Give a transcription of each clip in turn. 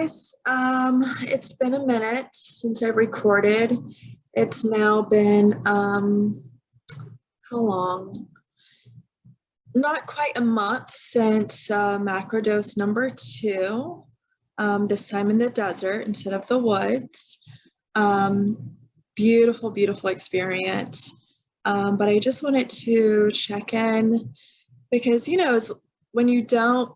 guys. It's been a minute since I've recorded. It's now been how long? Not quite a month since macrodose number 2. This time in the desert instead of the woods. Beautiful, beautiful experience. But I just wanted to check in because when you don't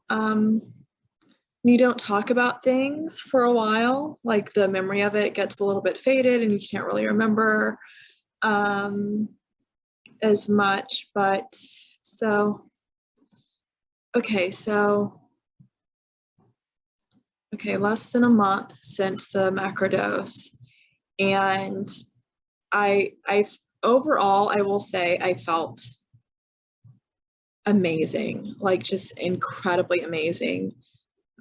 talk about things for a while, like the memory of it gets a little bit faded and you can't really remember as much. But less than a month since the macrodose, and overall I will say I felt amazing, like just incredibly amazing.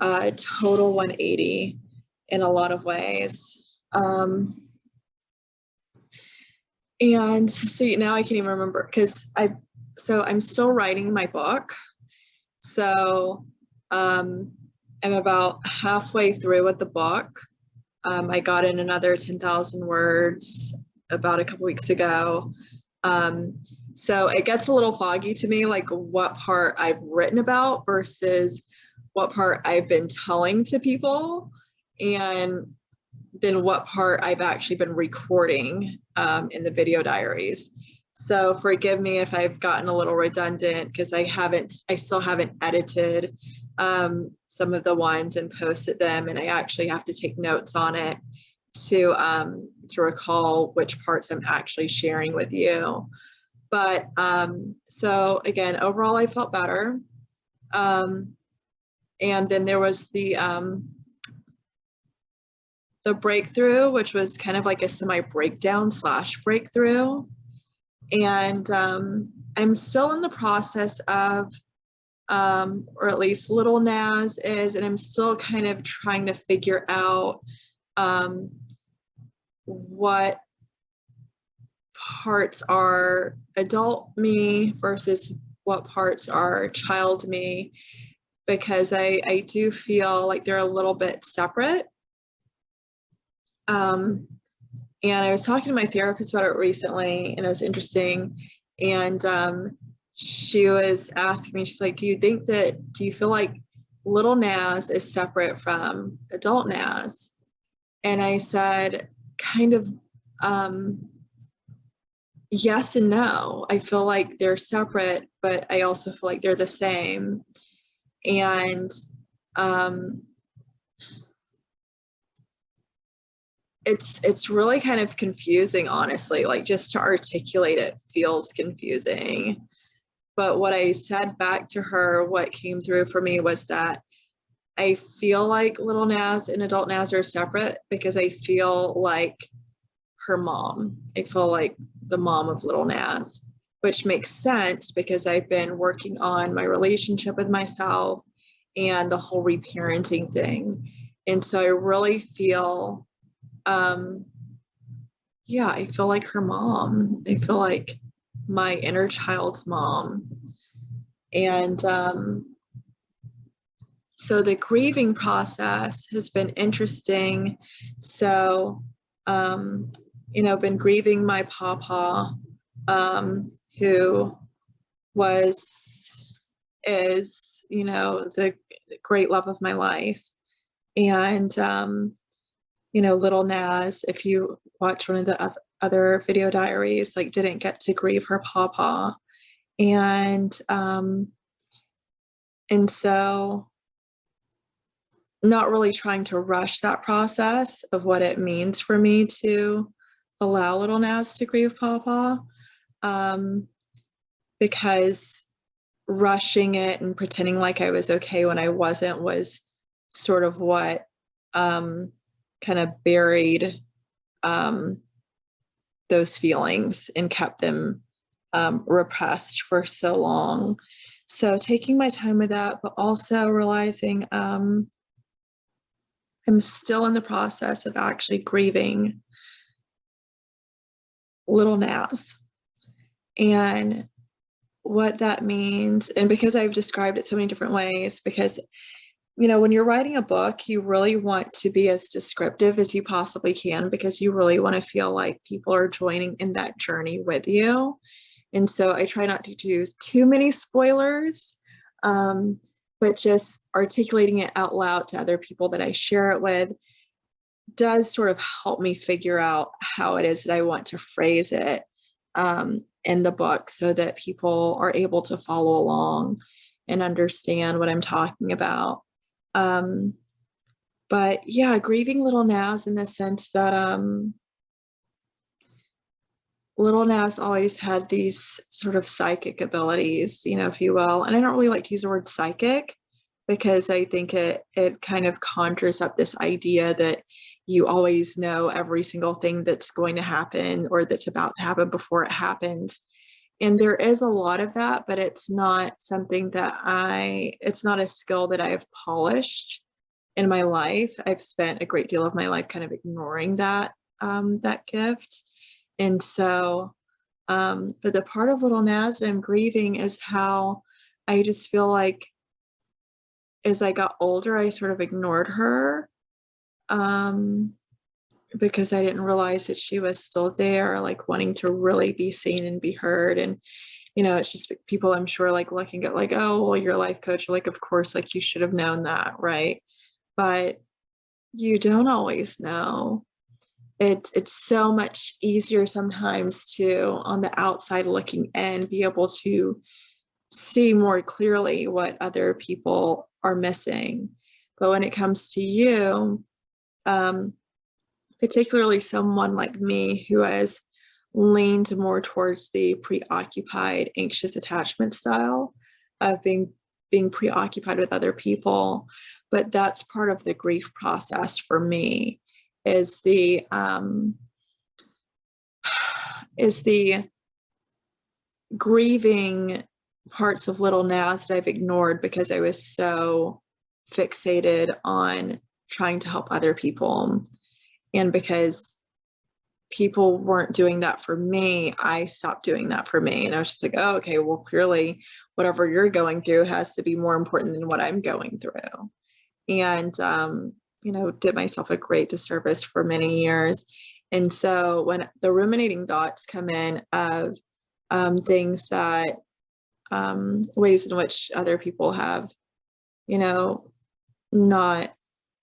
Total 180 in a lot of ways. And so now I can't even remember because I'm still writing my book. So I'm about halfway through with the book. I got in another 10,000 words about a couple weeks ago. So it gets a little foggy to me, like what part I've written about versus what part I've been telling to people, and then what part I've actually been recording in the video diaries. So forgive me if I've gotten a little redundant because I still haven't edited some of the ones and posted them, and I actually have to take notes on it to recall which parts I'm actually sharing with you. But so again, overall I felt better. And then there was the breakthrough, which was kind of like a semi-breakdown / breakthrough. And I'm still in the process of, or at least little Naz is, and I'm still kind of trying to figure out what parts are adult me versus what parts are child me, because I do feel like they're a little bit separate. And I was talking to my therapist about it recently, and it was interesting. And she was asking me, she's like, do you feel like little Naz is separate from adult Naz? And I said, kind of, yes and no. I feel like they're separate, but I also feel like they're the same. And it's really kind of confusing, honestly, like just to articulate it feels confusing. But what I said back to her, what came through for me was that I feel like little Naz and adult Naz are separate because I feel like her mom. I feel like the mom of little Naz, which makes sense because I've been working on my relationship with myself and the whole reparenting thing. And so I really feel, I feel like her mom. I feel like my inner child's mom. And so the grieving process has been interesting. So, been grieving my papa, who is, the great love of my life. And, little Naz, if you watch one of the other video diaries, like didn't get to grieve her papa. And so not really trying to rush that process of what it means for me to allow little Naz to grieve papa, because rushing it and pretending like I was okay when I wasn't was sort of what kind of buried those feelings and kept them repressed for so long. So taking my time with that, but also realizing I'm still in the process of actually grieving little Naz and what that means. And because I've described it so many different ways, because when you're writing a book, you really want to be as descriptive as you possibly can because you really want to feel like people are joining in that journey with you. And so I try not to do too many spoilers, but just articulating it out loud to other people that I share it with does sort of help me figure out how it is that I want to phrase it in the book so that people are able to follow along and understand what I'm talking about. But yeah, grieving little Naz in the sense that little Naz always had these sort of psychic abilities, if you will. And I don't really like to use the word psychic because I think it kind of conjures up this idea that you always know every single thing that's going to happen or that's about to happen before it happens. And there is a lot of that, but it's not something that it's not a skill that I have polished in my life. I've spent a great deal of my life kind of ignoring that gift. And so, but the part of little Naz that I'm grieving is how I just feel like as I got older, I sort of ignored her because I didn't realize that she was still there, like wanting to really be seen and be heard. And, it's just people I'm sure like looking at like, oh, well, you're a life coach. Like, of course, like you should have known that, right? But you don't always know. It's so much easier sometimes to, on the outside looking in, be able to see more clearly what other people are missing. But when it comes to you, particularly someone like me who has leaned more towards the preoccupied, anxious attachment style of being preoccupied with other people, but that's part of the grief process for me is the grieving parts of little Naz that I've ignored because I was so fixated on trying to help other people. And because people weren't doing that for me, I stopped doing that for me. And I was just like, oh, okay, well, clearly whatever you're going through has to be more important than what I'm going through. And, did myself a great disservice for many years. And so when the ruminating thoughts come in of things that, ways in which other people have, not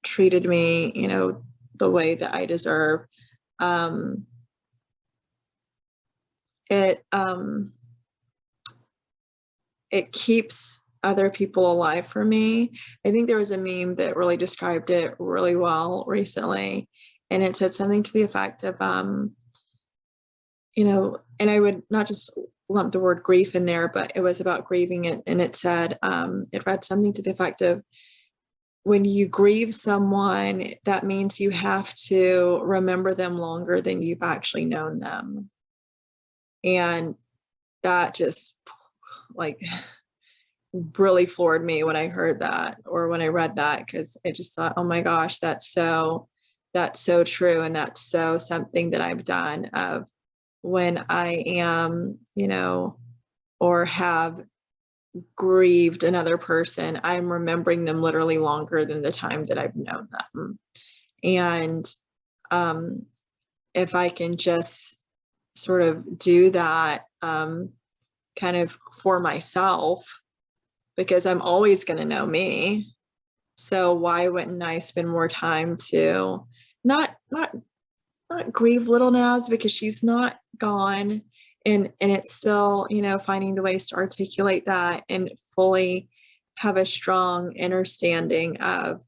treated me, the way that I deserve, it keeps other people alive for me. I think there was a meme that really described it really well recently, and it said something to the effect of, and I would not just lump the word grief in there, but it was about grieving it, and it said, it read something to the effect of, when you grieve someone, that means you have to remember them longer than you've actually known them. And that just like really floored me when I heard that or when I read that, because I just thought, oh my gosh, that's so true. And that's so something that I've done of when I am, or have grieved another person, I'm remembering them literally longer than the time that I've known them. And if I can just sort of do that kind of for myself, because I'm always going to know me. So why wouldn't I spend more time to not grieve little Naz, because she's not gone, and it's still, finding the ways to articulate that and fully have a strong understanding of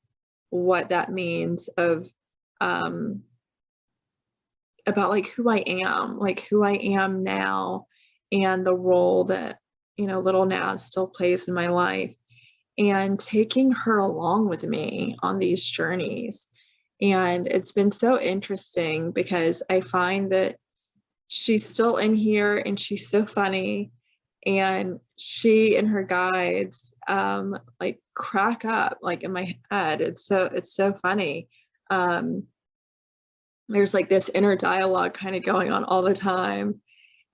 what that means of about like who I am now, and the role that, little Naz still plays in my life, and taking her along with me on these journeys. And it's been so interesting because I find that she's still in here and she's so funny, and she and her guides like crack up like in my head. It's so funny. There's like this inner dialogue kind of going on all the time.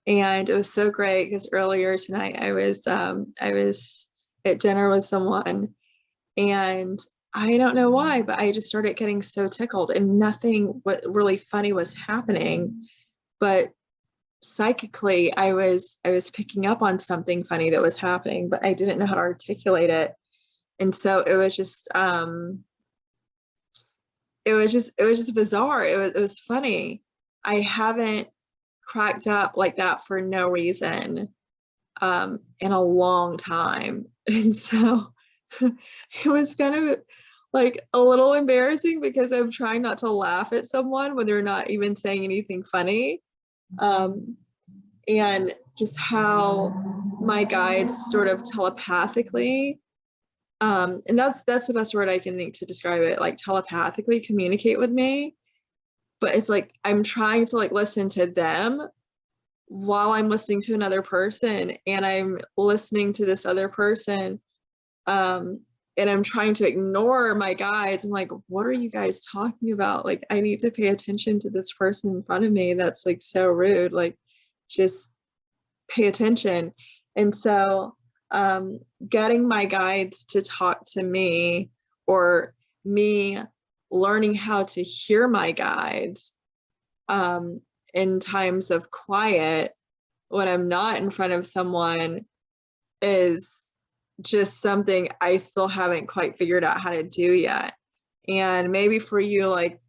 And it was so great because earlier tonight I was at dinner with someone, and I don't know why, but I just started getting so tickled, and nothing what really funny was happening, but psychically I was picking up on something funny that was happening, but I didn't know how to articulate it. And so it was just bizarre. It was funny. I haven't cracked up like that for no reason in a long time. And so it was kind of like a little embarrassing because I'm trying not to laugh at someone when they're not even saying anything funny. Um, and just how my guides sort of telepathically, and that's the best word I can think to describe it, like telepathically communicate with me. But it's like I'm trying to like listen to them while I'm listening to another person, and I'm listening to this other person, and I'm trying to ignore my guides. I'm like, what are you guys talking about? Like, I need to pay attention to this person in front of me that's like so rude. Like, just pay attention. And so, getting my guides to talk to me, or me learning how to hear my guides, in times of quiet when I'm not in front of someone, is just something I still haven't quite figured out how to do yet. And maybe for you, like,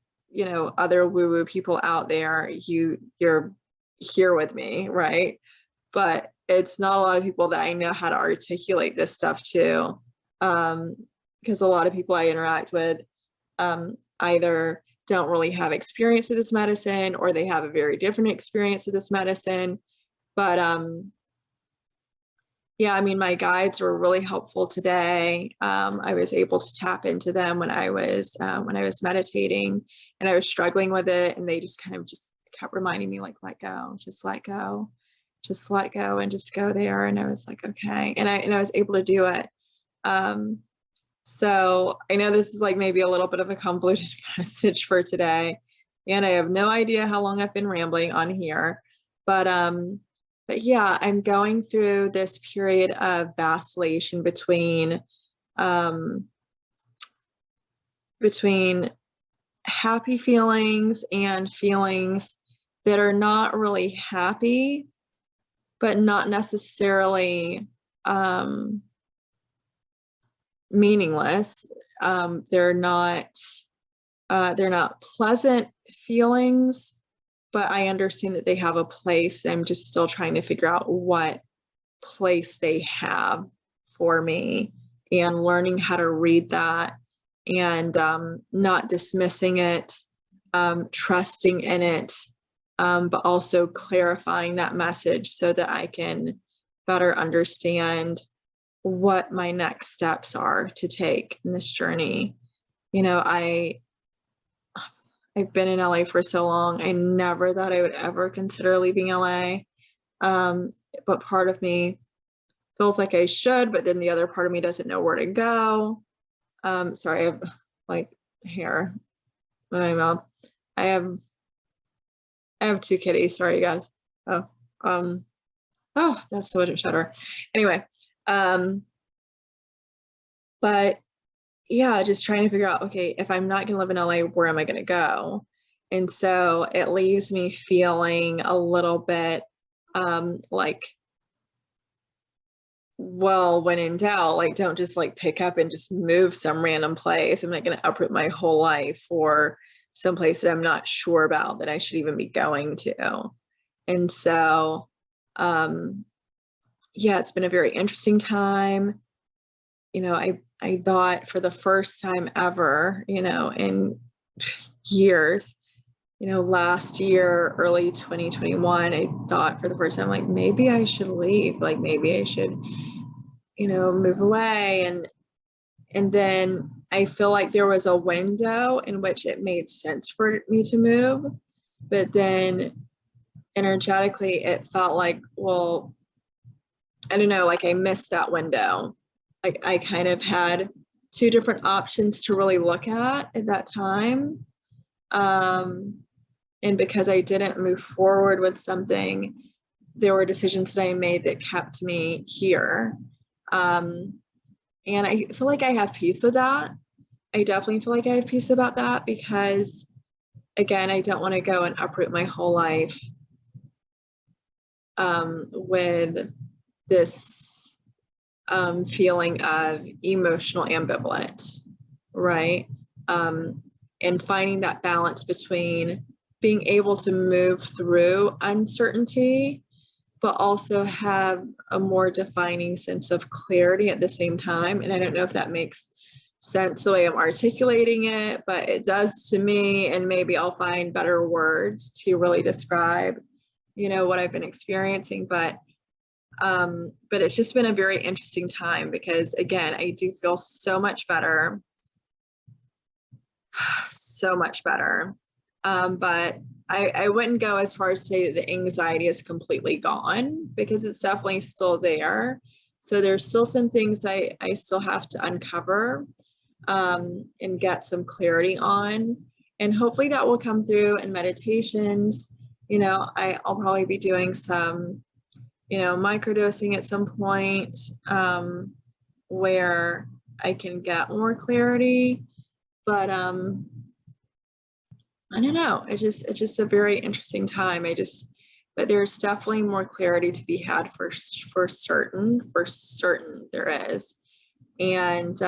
other woo-woo people out there, you're here with me, right? But it's not a lot of people that I know how to articulate this stuff to. Because a lot of people I interact with, either don't really have experience with this medicine, or they have a very different experience with this medicine. But yeah, I mean, my guides were really helpful today. I was able to tap into them when I was meditating, and I was struggling with it, and they just kind of just kept reminding me, like, let go, just let go, just let go, and just go there. And I was like, okay, and I was able to do it. So I know this is like maybe a little bit of a convoluted message for today, and I have no idea how long I've been rambling on here, but yeah, I'm going through this period of vacillation between happy feelings and feelings that are not really happy, but not necessarily meaningless. They're not pleasant feelings, but I understand that they have a place. I'm just still trying to figure out what place they have for me, and learning how to read that, and not dismissing it, trusting in it, but also clarifying that message so that I can better understand what my next steps are to take in this journey. I've been in LA for so long. I never thought I would ever consider leaving LA. But part of me feels like I should, but then the other part of me doesn't know where to go. Sorry, I have like hair in my mouth. I have two kitties. Sorry, you guys. Oh, that's so much shudder. Anyway, but yeah, just trying to figure out, okay, if I'm not going to live in LA, where am I going to go? And so it leaves me feeling a little bit like, well, when in doubt, like, don't just like pick up and just move some random place. I'm not going to uproot my whole life for some place that I'm not sure about that I should even be going to. And so, yeah, it's been a very interesting time. I thought for the first time ever, in years, last year, early 2021, I thought for the first time, like, maybe I should leave, like, maybe I should, move away. And then I feel like there was a window in which it made sense for me to move. But then energetically, it felt like, well, I don't know, like I missed that window. Like I kind of had two different options to really look at that time. And because I didn't move forward with something, there were decisions that I made that kept me here. And I feel like I have peace with that. I definitely feel like I have peace about that because, again, I don't want to go and uproot my whole life with this feeling of emotional ambivalence, right? And finding that balance between being able to move through uncertainty, but also have a more defining sense of clarity at the same time. And I don't know if that makes sense the way I'm articulating it, but it does to me, and maybe I'll find better words to really describe, what I've been experiencing. But it's just been a very interesting time because, again, I do feel so much better, so much better. But I wouldn't go as far as say that the anxiety is completely gone, because it's definitely still there. So there's still some things I still have to uncover and get some clarity on. And hopefully that will come through in meditations. I'll probably be doing some, microdosing at some point where I can get more clarity. But I don't know. It's just a very interesting time. But there's definitely more clarity to be had for certain. For certain, there is. And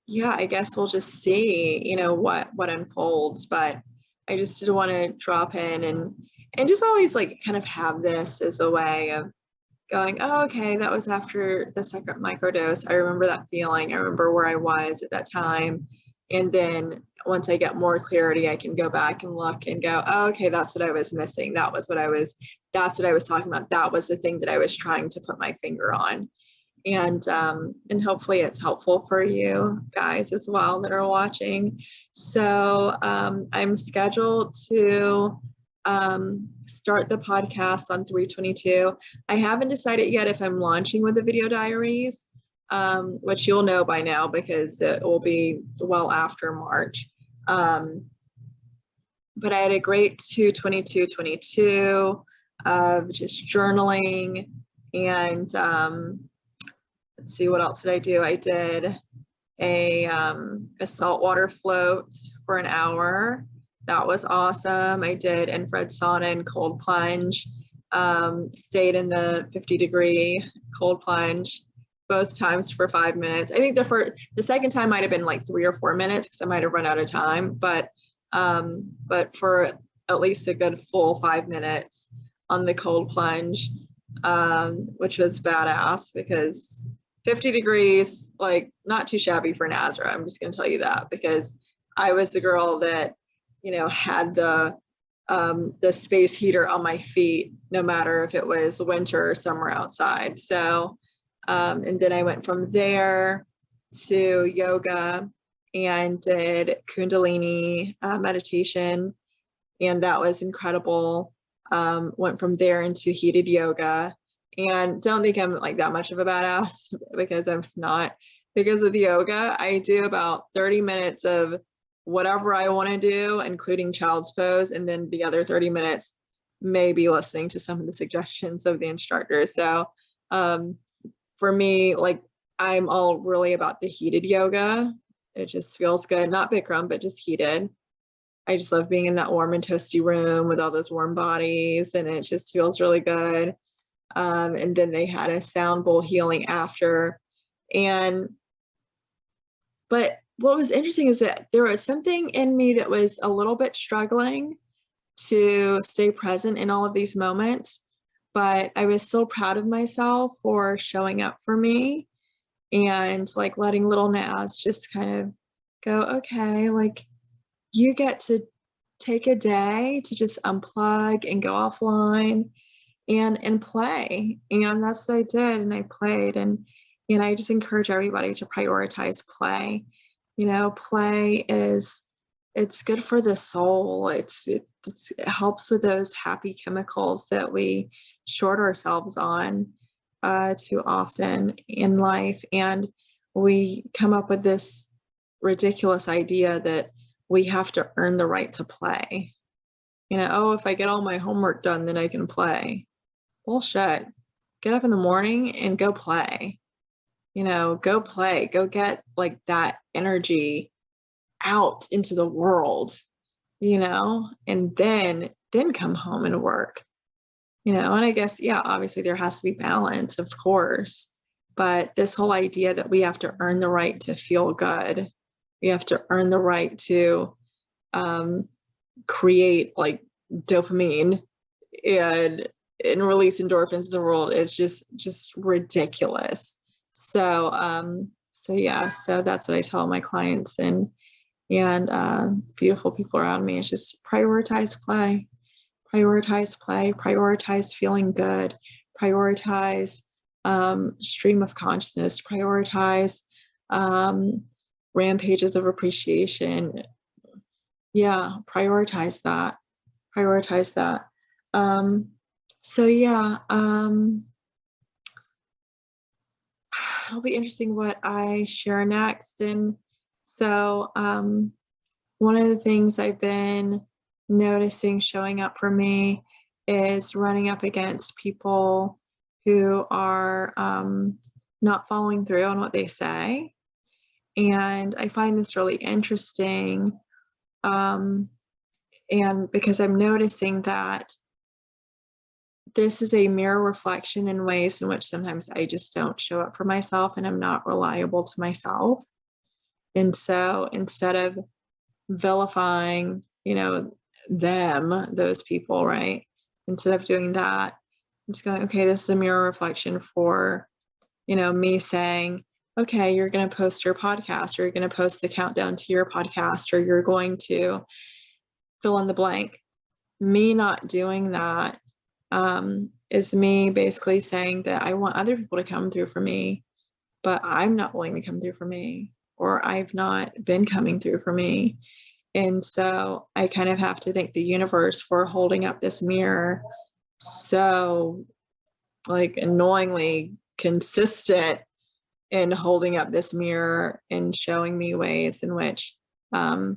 yeah, I guess we'll just see, what unfolds. But I just did want to drop in and just always like kind of have this as a way of going, oh, okay, that was after the second microdose. I remember that feeling. I remember where I was at that time. And then once I get more clarity, I can go back and look and go, oh, okay, that's what I was missing. That's what I was talking about. That was the thing that I was trying to put my finger on. And hopefully it's helpful for you guys as well that are watching. So I'm scheduled to start the podcast on 3/22. I haven't decided yet if I'm launching with the video diaries, which you'll know by now because it will be well after March. But I had a great 2/22/22 of just journaling, and let's see, what else did I do? I did a saltwater float for an hour. That was awesome. I did infrared sauna and cold plunge. Stayed in the 50-degree cold plunge both times for 5 minutes. I think the second time might have been like 3 or 4 minutes because I might have run out of time, but for at least a good full 5 minutes on the cold plunge, which was badass because 50 degrees, like not too shabby for Nazareth. I'm just going to tell you that because I was the girl that, had the space heater on my feet, no matter if it was winter or summer outside. So, and then I went from there to yoga and did Kundalini meditation. And that was incredible. Went from there into heated yoga. And don't think I'm like that much of a badass because I'm not. Because of the yoga, I do about 30 minutes of whatever I want to do, including child's pose, and then the other 30 minutes maybe listening to some of the suggestions of the instructor. So for me, like I'm all really about the heated yoga. It just feels good, not Bikram, but just heated. I just love being in that warm and toasty room with all those warm bodies, and it just feels really good. And then they had a sound bowl healing after. But what was interesting is that there was something in me that was a little bit struggling to stay present in all of these moments, but I was so proud of myself for showing up for me and like letting little Naz just kind of go, okay, like you get to take a day to just unplug and go offline and play. And that's what I did. And I played, and I just encourage everybody to prioritize play. Play it's good for the soul. It helps with those happy chemicals that we short ourselves on too often in life. And we come up with this ridiculous idea that we have to earn the right to play. Oh, if I get all my homework done, then I can play. Bullshit. Get up in the morning and go play. go play, go get like that energy out into the world, and then come home and work, and I guess, yeah, obviously there has to be balance, of course, but this whole idea that we have to earn the right to feel good, we have to earn the right to create like dopamine and release endorphins in the world is just ridiculous. So yeah, so that's what I tell my clients and beautiful people around me. It's just prioritize play, prioritize feeling good, prioritize stream of consciousness, prioritize rampages of appreciation. Yeah, prioritize that. So yeah, it'll be interesting what I share next. And so one of the things I've been noticing showing up for me is running up against people who are not following through on what they say. And I find this really interesting. And because I'm noticing that this is a mirror reflection in ways in which sometimes I just don't show up for myself and I'm not reliable to myself. And so instead of vilifying, those people, right? Instead of doing that, I'm just going, okay, this is a mirror reflection for, me saying, okay, you're going to post your podcast, or you're going to post the countdown to your podcast, or you're going to fill in the blank. Me not doing that is me basically saying that I want other people to come through for me, but I'm not willing to come through for me, or I've not been coming through for me. And so I kind of have to thank the universe for holding up this mirror so like annoyingly consistent in holding up this mirror and showing me ways in which I've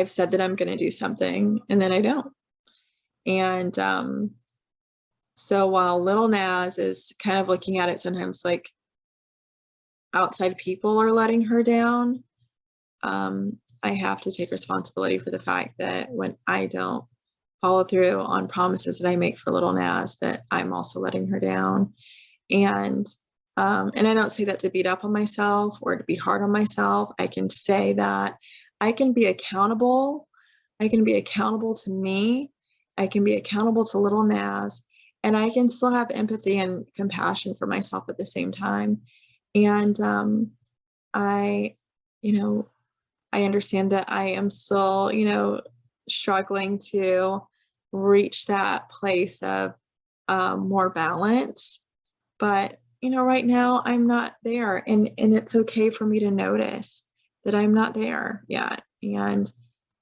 said that I'm going to do something and then I don't. And so while Little Naz is kind of looking at it sometimes like outside people are letting her down, I have to take responsibility for the fact that when I don't follow through on promises that I make for Little Naz, that I'm also letting her down. And I don't say that to beat up on myself or to be hard on myself. I can say that I can be accountable. I can be accountable to me. I can be accountable to Little Naz, and I can still have empathy and compassion for myself at the same time. And I understand that I am still, struggling to reach that place of more balance. But, right now I'm not there, and it's okay for me to notice that I'm not there yet. And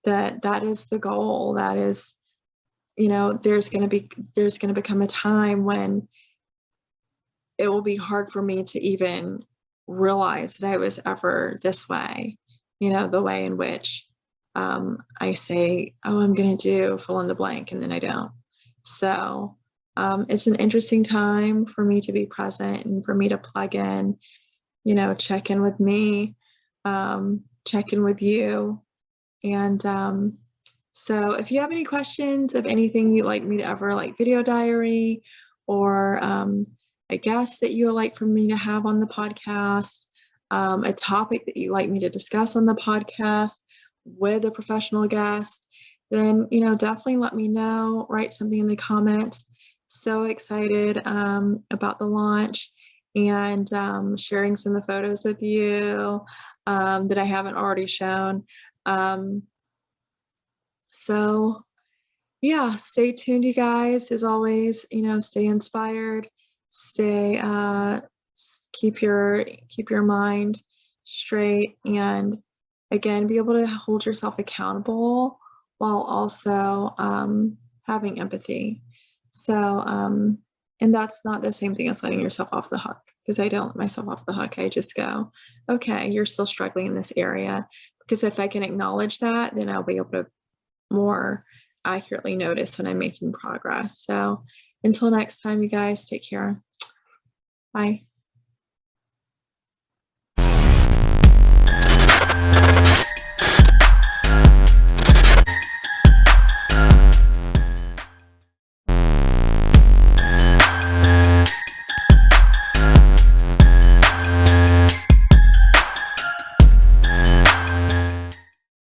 that is the goal. That is, there's going to become a time when it will be hard for me to even realize that I was ever this way, the way in which I say, oh, I'm going to do fill in the blank, and then I don't. So it's an interesting time for me to be present and for me to plug in, check in with me, check in with you. And so if you have any questions of anything you'd like me to ever like video diary, or a guest that you would like for me to have on the podcast, a topic that you'd like me to discuss on the podcast with a professional guest, then, definitely let me know, write something in the comments. So excited about the launch and sharing some of the photos with you that I haven't already shown. So yeah, stay tuned, you guys. As always, stay inspired, stay keep your mind straight, and again, be able to hold yourself accountable while also having empathy. So and that's not the same thing as letting yourself off the hook, because I don't let myself off the hook. I just go, okay, you're still struggling in this area, because if I can acknowledge that, then I'll be able to more accurately notice when I'm making progress. So until next time, you guys, take care. Bye.